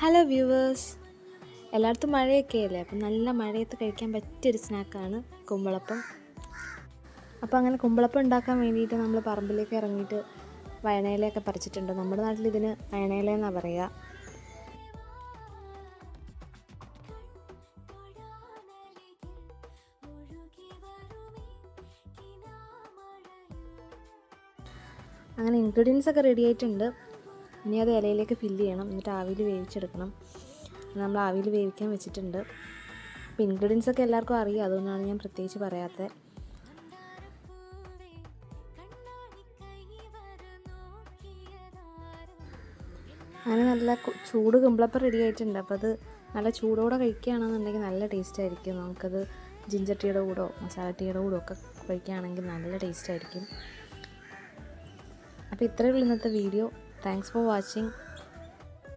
Hello viewers, എല്ലായിടത്തും മഴയൊക്കെ അല്ലേ. അപ്പം നല്ല മഴയത്ത് കഴിക്കാൻ പറ്റിയൊരു സ്നാക്കാണ് കുമ്പളപ്പം. അപ്പോൾ അങ്ങനെ കുമ്പളപ്പം ഉണ്ടാക്കാൻ വേണ്ടിയിട്ട് നമ്മൾ പറമ്പിലേക്ക് ഇറങ്ങിയിട്ട് വയണയിലയൊക്കെ പറിച്ചിട്ടുണ്ട്. നമ്മുടെ നാട്ടിൽ ഇതിന് വയണയില എന്നാണ് പറയുക. അങ്ങനെ ഇൻഗ്രീഡിയൻസ് ഒക്കെ റെഡി ആയിട്ടുണ്ട്. ഇനി അത് ഇലയിലേക്ക് ഫില്ല് ചെയ്യണം, എന്നിട്ട് ആവിയിൽ വേവിച്ചെടുക്കണം. നമ്മൾ ആവിയിൽ വേവിക്കാൻ വെച്ചിട്ടുണ്ട്. അപ്പോൾ ഇൻഗ്രീഡിയൻസ് ഒക്കെ എല്ലാവർക്കും അറിയാം, അതുകൊണ്ടാണ് ഞാൻ പ്രത്യേകിച്ച് പറയാത്തത്. അങ്ങനെ നല്ല ചൂട് കുമ്പളപ്പം റെഡി ആയിട്ടുണ്ട്. അപ്പോൾ അത് നല്ല ചൂടോടെ കഴിക്കുകയാണെന്നുണ്ടെങ്കിൽ നല്ല ടേസ്റ്റ് ആയിരിക്കും. നമുക്കത് ജിഞ്ചർ ടീയുടെ കൂടോ മസാല ടീയുടെ കൂടോ ഒക്കെ കഴിക്കുകയാണെങ്കിൽ നല്ല ടേസ്റ്റ് ആയിരിക്കും. അപ്പോൾ ഇത്രയേ ഉള്ളൂ ഇന്നത്തെ വീഡിയോ. Thanks for watching.